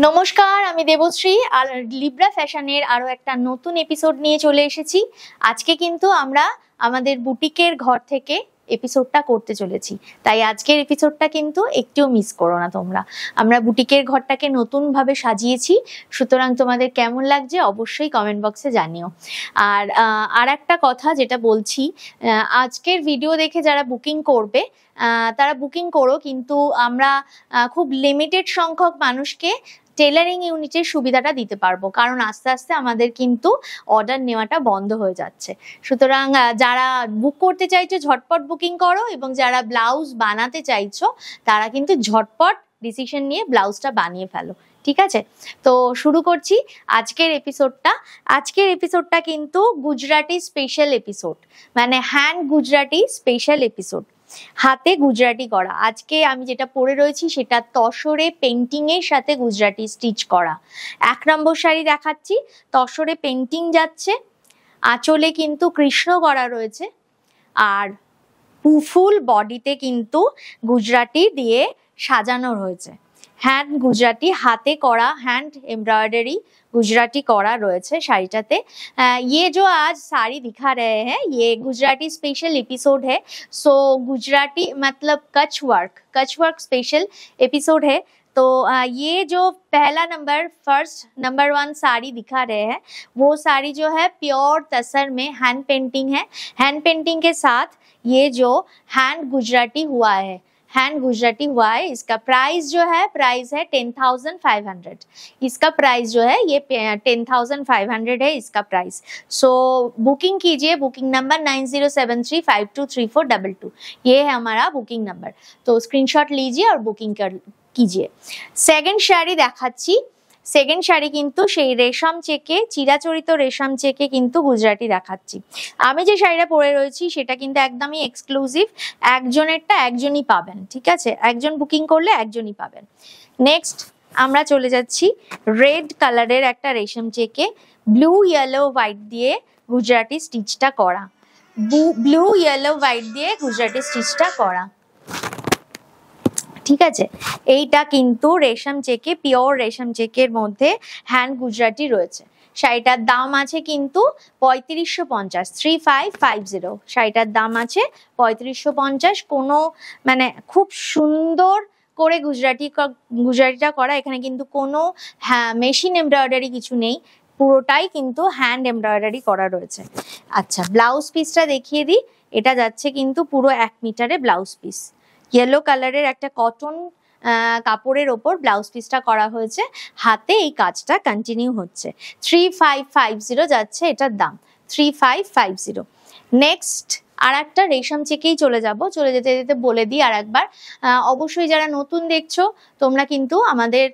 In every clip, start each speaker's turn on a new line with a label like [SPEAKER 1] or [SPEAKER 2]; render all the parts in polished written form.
[SPEAKER 1] নমস্কার, আমি দেবশ্রী আর লিব্রা ফ্যাশনের আরো একটা নতুন এপিসোড নিয়ে চলে এসেছি। আজকে কিন্তু আমরা আমাদের বুটিকের ঘর থেকে এপিসোডটা করতে চলেছি, তাই আজকের এপিসোডটা কিন্তু একটুও মিস করো না তোমরা। আমরা বুটিকের ঘরটাকে নতুন ভাবে সাজিয়েছি, সুতরাং তোমাদের কেমন লাগছে অবশ্যই কমেন্ট বক্সে জানিও। আর একটা কথা যেটা বলছি, আজকের ভিডিও দেখে যারা বুকিং করবে তারা বুকিং করো, কিন্তু আমরা খুব লিমিটেড সংখ্যক মানুষকে টেলারিং ইউনিটের সুবিধাটা দিতে পারবো, কারণ আস্তে আস্তে আমাদের কিন্তু অর্ডার নেওয়াটা বন্ধ হয়ে যাচ্ছে। সুতরাং যারা বুক করতে চাইছো ঝটপট বুকিং করো, এবং যারা ব্লাউজ বানাতে চাইছো তারা কিন্তু ঝটপট ডিসিশন নিয়ে ব্লাউজটা বানিয়ে ফেলো, ঠিক আছে? তো শুরু করছি আজকের এপিসোডটা। আজকের এপিসোডটা কিন্তু গুজরাটি স্পেশাল এপিসোড, মানে হ্যান্ড গুজরাটি স্পেশাল এপিসোড, হাতে গুজরাটি করা। আজকে আমি যেটা পরে রয়েছি সেটা তসরে পেন্টিং এর সাথে গুজরাটি স্টিচ করা। 1 নম্বর শাড়ি দেখাচ্ছি, তসরে পেন্টিং যাচ্ছে, আঁচলে কিন্তু কৃষ্ণ করা রয়েছে, আর ফুল বডিতে কিন্তু গুজরাটি দিয়ে সাজানো রয়েছে। হ্যান্ড গুজরাটি, হাতে করা হ্যান্ড এমব্রয়ডারি गुजराती करा রয়েছে শাড়িটাতে। ये जो आज साड़ी दिखा रहे हैं ये गुजराती स्पेशल एपिसोड है। सो गुजराती मतलब कच्छ वर्क स्पेशल एपिसोड है। तो ये जो पहला फर्स्ट नंबर 1 साड़ी दिखा रहे हैं, वो साड़ी जो है प्योर तसर में हैंड पेंटिंग है। हैंड पेंटिंग के साथ ये जो हैंड गुजराती हुआ है, इसका प्राइस जो है 10,500। इसका प्राइस जो है ये 10,500 है इसका प्राइस। सो बुकिंग कीजिए, बुकिंग नंबर 9073523422, ये है हमारा बुकिंग नंबर। तो स्क्रीनशॉट लीजिए और बुकिंग कीजिए। सेकंड শাড়ি দেখাচ্ছি। সেকেন্ড শাড়ি কিন্তু সেই রেশম চেকে, চিরাচরিত রেশম চেকে কিন্তু গুজরাটি দেখাচ্ছি। আমি যে শাড়িটা পরে রয়েছি সেটা কিন্তু একদমই এক্সক্লুসিভ, একজনেরটা একজনই পাবেন, ঠিক আছে? একজন বুকিং করলে একজনই পাবেন। নেক্সট আমরা চলে যাচ্ছি রেড কালারের একটা রেশম চেকে ব্লু ইয়েলো হোয়াইট দিয়ে গুজরাটি স্টিচটা করা, ব্লু ইয়েলো হোয়াইট দিয়ে গুজরাটি স্টিচটা করা, ঠিক আছে? এইটা কিন্তু রেশম চেকে, পিওর রেশম চেকের মধ্যে হ্যান্ড গুজরাটি রয়েছে। শাড়িটার দাম আছে কিন্তু 3550, 3550। শাড়িটার দাম আছে 3550। কোনো মানে খুব সুন্দর করে গুজরাটিটা করা, এখানে কিন্তু কোনো মেশিন এমব্রয়ডারি কিছু নেই, পুরোটাই কিন্তু হ্যান্ড এমব্রয়ডারি করা রয়েছে। আচ্ছা, ব্লাউজ পিসটা দেখিয়ে দিই। এটা যাচ্ছে কিন্তু পুরো 1 মিটারে ব্লাউজ পিস, ইয়েলো কালারের একটা কটন কাপড়ের ওপর ব্লাউজ পিসটা করা হয়েছে, হাতে এই কাজটা কন্টিনিউ হচ্ছে। 3550 যাচ্ছে এটার দাম, 3550। নেক্সট আর একটা রেশম চেকেই চলে যেতে যেতে বলে দিই আর একবার, অবশ্যই যারা নতুন দেখছো তোমরা কিন্তু আমাদের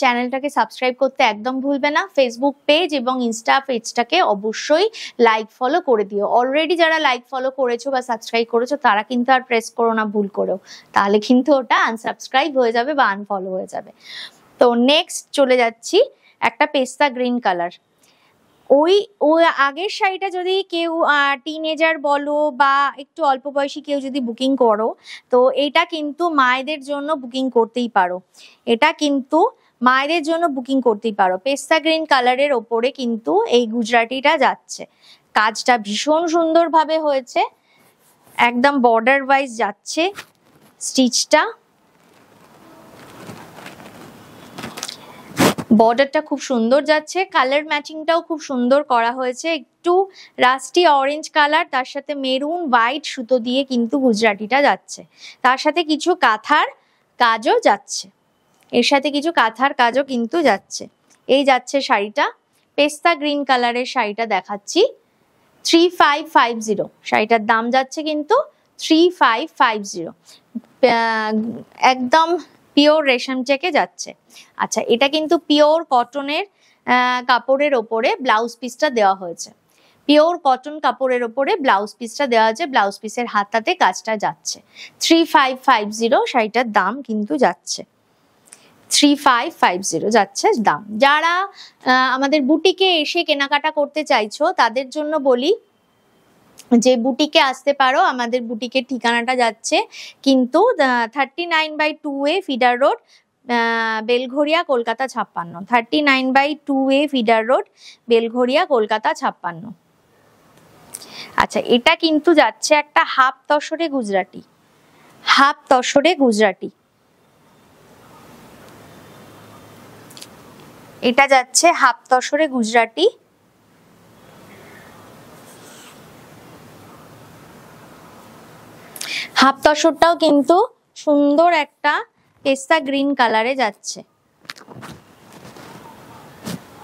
[SPEAKER 1] চ্যানেলটাকে সাবস্ক্রাইব করতে একদম ভুলবে না। ফেসবুক পেজ এবং ইনস্টা পেজটাকে অবশ্যই লাইক ফলো করে দিও। অলরেডি যারা লাইক ফলো করেছো বা সাবস্ক্রাইব করেছো তারা কিন্তু আর প্রেস করো না ভুল করেও, তাহলে কিন্তু ওটা আনসাবস্ক্রাইব হয়ে যাবে বা আনফলো হয়ে যাবে। তো নেক্সট চলে যাচ্ছি একটা পেস্তা গ্রিন কালার। ওই আগের শাড়িটা যদি কেউ টিনেজার বলো বা একটু অল্প বয়সী কেউ যদি বুকিং করো, তো এটা কিন্তু মায়েদের জন্য বুকিং করতেই পারো, পেস্তা গ্রিন কালারের ওপরে কিন্তু এই গুজরাটিটা যাচ্ছে। কাজটা ভীষণ সুন্দরভাবে হয়েছে, একদম বর্ডার ওয়াইজ যাচ্ছে স্টিচটা, বর্ডারটা খুব সুন্দর যাচ্ছে, কালার ম্যাচিংটাও খুব সুন্দর করা হয়েছে। একটু রাস্টি অরেঞ্জ কালার, তার সাথে মেরুন হোয়াইট সুতো দিয়ে কিন্তু গুজরাটিটা যাচ্ছে, তার সাথে কিছু কাঁথার কাজও যাচ্ছে, কিন্তু যাচ্ছে। এই যাচ্ছে শাড়িটা, পেস্তা গ্রিন কালারের শাড়িটা দেখাচ্ছি, 3550। শাড়িটার দাম যাচ্ছে কিন্তু 3550, একদম পিওর রেশম চেকে যাচ্ছে। আচ্ছা, এটা কিন্তু পিওর কটনের কাপড়ের ওপরে ব্লাউজ পিসটা দেওয়া হয়েছে, পিওর কটন কাপড়ের ওপরে ব্লাউজ পিসটা দেওয়া আছে, ব্লাউজ পিসের হাতাতে কাজটা যাচ্ছে। 3550 শাড়িটার দাম কিন্তু যাচ্ছে, 3550 যাচ্ছে দাম। যারা আমাদের বুটিকে এসে কেনাকাটা করতে চাইছো তাদের জন্য বলি যে বুটিকে আসতে পারো। আমাদের বুটিকের ঠিকানাটা যাচ্ছে কিন্তু 39/2A feeder road, Belgharia Kolkata 56, 39/2A feeder road, Belgharia Kolkata 56। আচ্ছা, এটা কিন্তু যাচ্ছে একটা হাফ তসরে গুজরাটি, হাফ তসরে গুজরাটি। এটা যাচ্ছে হাফ তসরে গুজরাটি। হাফ তসরটাও কিন্তু সুন্দর একটা পেস্তা গ্রিন কালারে যাচ্ছে।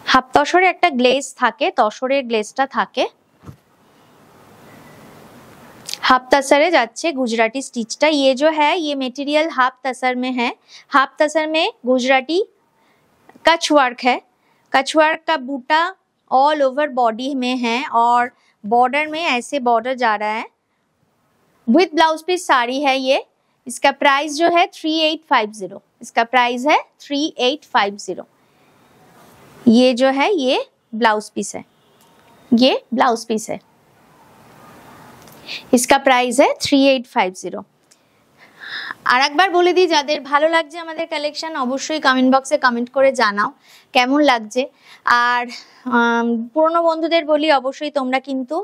[SPEAKER 1] হাফ তসরে একটা গ্লেজ থাকে, তসরের গ্লেজটা থাকে। हाफ तसरे जाच्छे गुजराती स्टिचटा। ये जो है ये मटेरियल हाफ तसर में है। हाफ तसर में गुजराती कच वर्क है। कच वर्क का बूटा ऑल ओवर बॉडी में है और बॉर्डर में ऐसे बॉर्डर जा रहा है। विथ ब्लाउज पीस साड़ी है ये। इसका प्राइस जो है 3850। इसका प्राइस है 3850। ये जो है ये ब्लाउज पीस है, ये ब्लाउज पीस है। इसका प्राइस है 3850। আর একবার বলে দিই, যাদের ভালো লাগছে আমাদের কালেকশন অবশ্যই কমেন্ট বক্সে কমেন্ট করে জানাও কেমন লাগছে। আর পুরনো বন্ধুদের বলি অবশ্যই তোমরা কিন্তু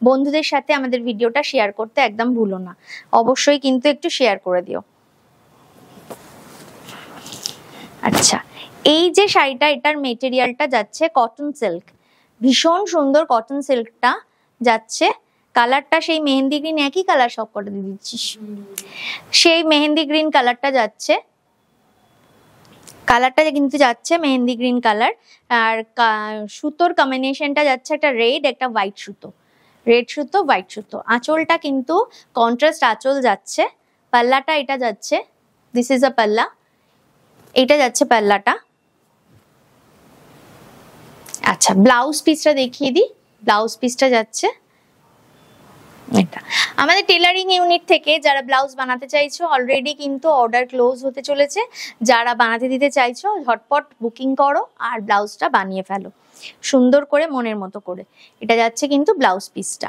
[SPEAKER 1] বন্ধুদের সাথে আমাদের ভিডিওটা শেয়ার করতে একদম ভুলো না, অবশ্যই কিন্তু একটু শেয়ার করে দিও। আচ্ছা, এই যে শাড়িটা, এটার মেটেরিয়ালটা যাচ্ছে কটন সিল্ক, ভীষণ সুন্দর কটন সিল্কটা যাচ্ছে। কালারটা সেই মেহেন্দি গ্রিন, একই কালার সব কটা দিয়ে দিচ্ছিস, সেই মেহেন্দি গ্রিন কালারটা যাচ্ছে। কালারটা কিন্তু যাচ্ছে মেহেন্দি গ্রিন কালার। আর সুতোর কম্বিনেশনটা যাচ্ছে একটা রেড, একটা হোয়াইট সুতো, রেড সুতো হোয়াইট সুতো। আঁচলটা কিন্তু কন্ট্রাস্ট আঁচল যাচ্ছে। পাল্লাটা এটা যাচ্ছে, দিস ইজ আ পাল্লা, এটা যাচ্ছে পাল্লাটা। আচ্ছা, ব্লাউজ পিসটা দেখিয়ে দিই। ব্লাউজ পিসটা যাচ্ছে এটা। আমাদের টেলারিং ইউনিট থেকে যারা ব্লাউজ বানাতে চাইছো অলরেডি কিন্তু অর্ডার ক্লোজ হতে চলেছে। যারা বানাতে দিতে চাইছো ঝটপট বুকিং করো আর ব্লাউজটা বানিয়ে ফেলো সুন্দর করে মনের মতো করে। এটা যাচ্ছে কিন্তু ব্লাউজ পিসটা।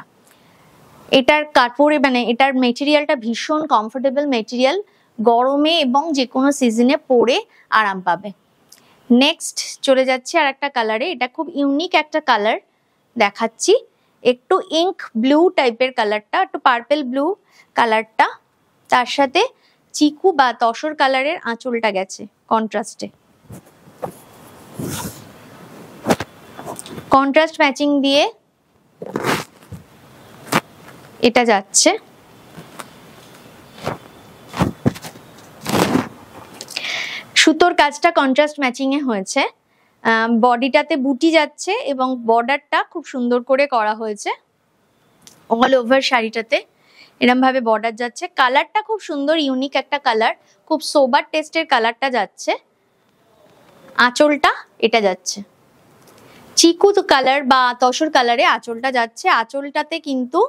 [SPEAKER 1] এটার কাপড়ে মানে এটার মেটেরিয়ালটা ভীষণ কমফোর্টেবল মেটেরিয়াল, গরমে এবং যে কোনো সিজনে পরে আরাম পাবে। নেক্সট চলে যাচ্ছে আর একটা কালারে। এটা খুব ইউনিক একটা কালার দেখাচ্ছি, একটু ইঙ্ক ব্লু টাইপের কালারটা, একটু পার্পল ব্লু কালারটা, তার সাথে চিকু বা তসর কালারের আঁচলটা গেছে কন্ট্রাস্টে। কন্ট্রাস্ট ম্যাচিং দিয়ে এটা যাচ্ছে। সুতোর কাজটা কন্ট্রাস্ট ম্যাচিং এ হয়েছে। বডিটাতে বুটি যাচ্ছে এবং বর্ডারটা খুব সুন্দর করে করা হয়েছে অল ওভার শাড়িটাতে, এরকম ভাবে বর্ডার যাচ্ছে। কালারটা খুব সুন্দর, ইউনিক একটা কালার, খুব সোবার টেস্টের কালারটা যাচ্ছে। আঁচলটা এটা যাচ্ছে চিকু কালার বা তসর কালারে আঁচলটা যাচ্ছে। আঁচলটাতে কিন্তু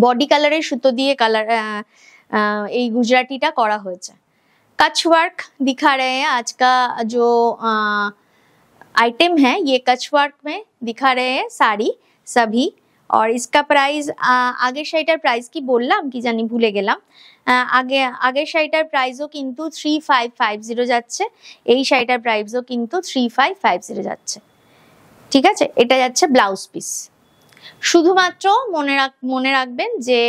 [SPEAKER 1] বডি কালারের সুতো দিয়ে কালার এই গুজরাটিটা করা হয়েছে। कच वर्क दिखा रहे हैं आज का जो आइटम है, ये कच वर्क में दिखा रहे हैं साड़ी सभी। और इसका प्राइस आगे शाड़ीटार प्राइस की बोललाम कि जानी भूले गेलाम। आगे शाड़ीटार प्राइसও কিন্তু 3550 যাচ্ছে, এই শাড়িটার প্রাইসও কিন্তু 3550 যাচ্ছে। ঠিক আছে, এটা যাচ্ছে ব্লাউজ পিস। শুধুমাত্র মনে রাখবেন যে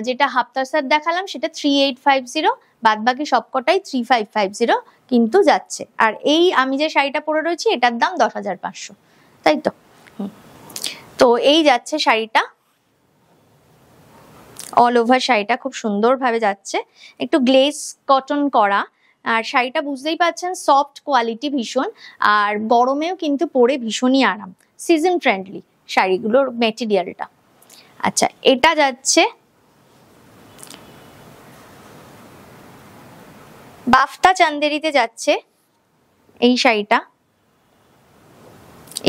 [SPEAKER 1] যেটা হাফ তাসার দেখালাম সেটা 3850, বাদ বাকি সবকটাই 3550 কিন্তু যাচ্ছে। আর এই আমি যে শাড়িটা পরে রয়েছি এটার দাম 10500, তাই তো? তো এই যাচ্ছে শাড়িটা, অল ওভার শাড়িটা খুব সুন্দরভাবে যাচ্ছে, একটু গ্লেজ কটন করা। আর শাড়িটা বুঝতেই পাচ্ছেন সফট কোয়ালিটি ভীষণ, আর গরমেও কিন্তু পরে ভীষণই আরাম, সিজন ফ্রেন্ডলি শাড়িগুলোর মেটেরিয়ালটা। আচ্ছা, এটা যাচ্ছে বাফতা চান্দেরিতে যাচ্ছে এই শাড়িটা।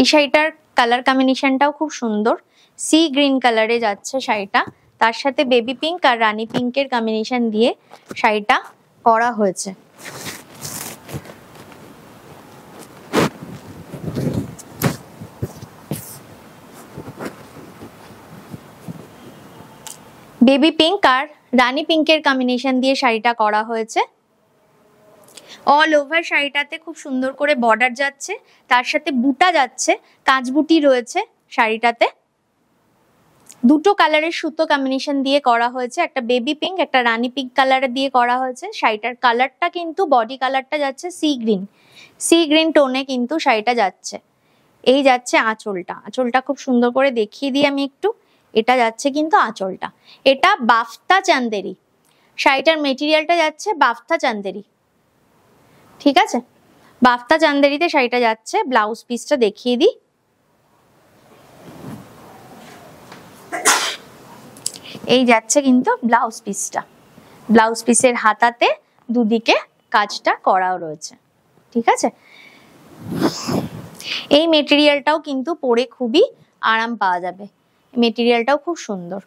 [SPEAKER 1] এই শাড়িটার কালার কম্বিনেশনটাও খুব সুন্দর, সি গ্রিন কালারে যাচ্ছে শাড়িটা, তার সাথে বেবি পিঙ্ক আর রানী পিঙ্কের কম্বিনেশন দিয়ে শাড়িটা করা হয়েছে। বেবি পিঙ্ক আর রানী পিঙ্কের কম্বিনেশন দিয়ে শাড়িটা করা হয়েছে। অল ওভার শাড়িটাতে খুব সুন্দর করে বর্ডার যাচ্ছে, তার সাথে বুটা যাচ্ছে, কাঁচবুটি রয়েছে শাড়িটাতে। দুটো কালারের সুতো কম্বিনেশন দিয়ে করা হয়েছে, একটা বেবি পিঙ্ক, একটা রানী পিঙ্ক কালারে দিয়ে করা হয়েছে। শাড়িটার কালারটা কিন্তু বডি কালারটা যাচ্ছে সি গ্রিন টোনে কিন্তু শাড়িটা যাচ্ছে। এই যাচ্ছে আঁচলটা, আঁচলটা খুব সুন্দর করে দেখিয়ে দিই আমি একটু। এটা যাচ্ছে কিন্তু আঁচলটা, এটা বাফতা চান্দেরি, শাড়িটার মেটেরিয়ালটা যাচ্ছে বাফতা চান্দেরি, ঠিক আছে? বাফতা চান্দেরিতে শাড়িটা যাচ্ছে। ব্লাউজ পিসটা দেখিয়ে দিই। এই যাচ্ছে কিন্তু ব্লাউজ পিসটা, ব্লাউজ পিসের হাতাতে দুদিকে কাজটা করাও রয়েছে, ঠিক আছে? এই মেটেরিয়ালটাও কিন্তু পরে খুবই আরাম পাওয়া যাবে, মেটেরিয়ালটাও খুব সুন্দর।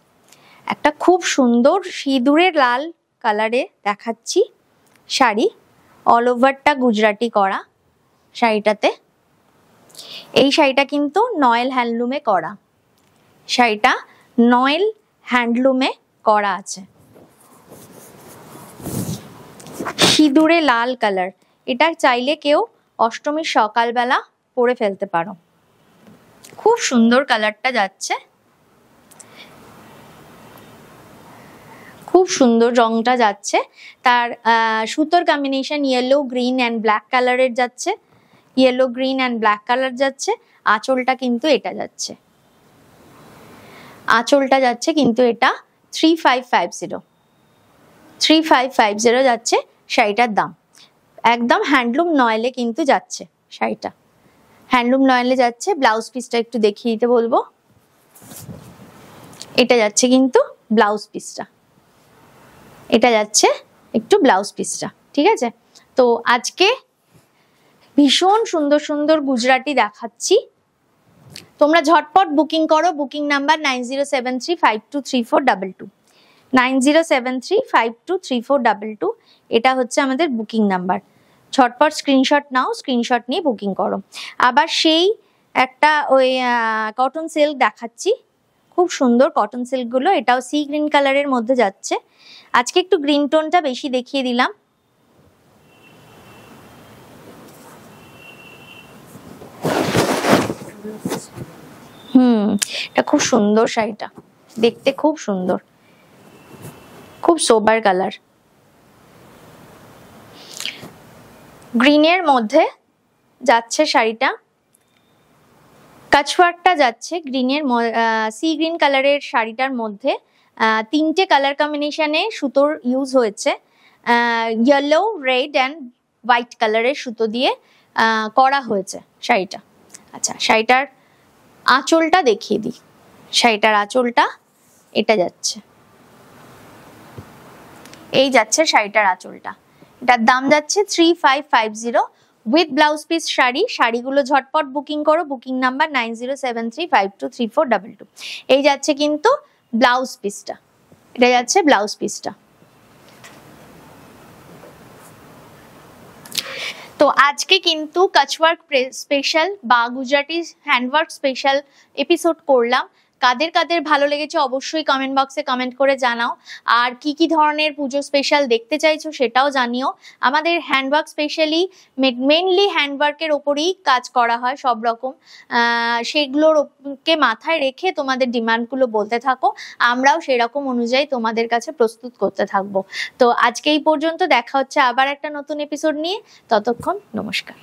[SPEAKER 1] একটা খুব সুন্দর সিঁদুরের লাল কালারে দেখাচ্ছি শাড়ি, অল ওভারটা গুজরাটি করা শাড়িটাতে। এই শাড়িটা কিন্তু নয়েল হ্যান্ডলুমে করা, শাড়িটা নয়েল হ্যান্ডলুমে করা আছে। সিঁদুরে লাল কালার, এটা চাইলে কেউ অষ্টমীর সকালবেলা পরে ফেলতে পারো। খুব সুন্দর কালারটা যাচ্ছে, খুব সুন্দর রংটা যাচ্ছে। তার সুতোর combination yellow green and black কালারের যাচ্ছে, yellow green and black colour যাচ্ছে। আঁচলটা কিন্তু এটা যাচ্ছে, আঁচলটা যাচ্ছে কিন্তু এটা 3550 যাচ্ছে শাড়িটার দাম। একদম হ্যান্ডলুম নয়েলে কিন্তু যাচ্ছে শাড়িটা, হ্যান্ডলুম নয়েলে যাচ্ছে। ব্লাউজ পিসটা একটু দেখিয়ে দিতে বলবো। এটা যাচ্ছে কিন্তু ব্লাউজ পিসটা, এটা যাচ্ছে একটু ব্লাউজ পিসটা, ঠিক আছে? তো আজকে ভীষণ সুন্দর সুন্দর গুজরাটি দেখাচ্ছি, তোমরা ঝটপট বুকিং করো। বুকিং নাম্বার 9073523422, 9073523422, এটা হচ্ছে আমাদের বুকিং নাম্বার। ঝটপট স্ক্রিনশট নাও, স্ক্রিনশট নিয়ে বুকিং করো। আবার সেই একটা ওই কটন সিল্ক দেখাচ্ছি, খুব সুন্দর কটন সিল্ক গুলো, এটাও সি গ্রিন কালারের মধ্যে যাচ্ছে। আজকে একটু গ্রিন টোনটা বেশি দেখিয়ে দিলাম। এটা খুব সুন্দর শাড়িটা, দেখতে খুব সুন্দর, খুব সোবার কালার, গ্রিনের মধ্যে যাচ্ছে শাড়িটা। কাচওয়ার্কটা যাচ্ছে গ্রিনের, সি গ্রিন কালারের শাড়িটার মধ্যে তিনটে কালার কম্বিনেশনে সুতোর ইউজ হয়েছে, ইয়েলো, রেড অ্যান্ড হোয়াইট কালারের সুতো দিয়ে করা হয়েছে শাড়িটা। আচ্ছা, শাড়িটার আঁচলটা দেখিয়ে দিই। শাড়িটার আঁচলটা এটা যাচ্ছে, এই যাচ্ছে শাড়িটার আঁচলটা। এটার দাম যাচ্ছে 3550 উইথ ব্লাউজ পিস শাড়ি। শাড়িগুলো ঝটপট বুকিং করো। Booking number 9073523422। এই যাচ্ছে কিন্তু ব্লাউজ পিসটা, এটা যাচ্ছে ব্লাউজ পিসটা। তো আজকে কিন্তু কাচওয়ার্ক স্পেশাল বা গুজরাটি হ্যান্ডওয়ার্ক স্পেশাল এপিসোড করলাম। কাদের কাদের ভালো লেগেছে অবশ্যই কমেন্ট বক্সে কমেন্ট করে জানাও। আর কি কি ধরনের পুজো স্পেশাল দেখতে চাইছো সেটাও জানিও। আমাদের হ্যান্ডওয়ার্ক স্পেশালি মেনলি হ্যান্ডওয়ার্কের ওপরেই কাজ করা হয় সব রকম, সেগুলোকে মাথায় রেখে তোমাদের ডিমান্ডগুলো বলতে থাকো, আমরাও সেরকম অনুযায়ী তোমাদের কাছে প্রস্তুত করতে থাকবো। তো আজকে এই পর্যন্ত, দেখা হচ্ছে আবার একটা নতুন এপিসোড নিয়ে। ততক্ষণ নমস্কার।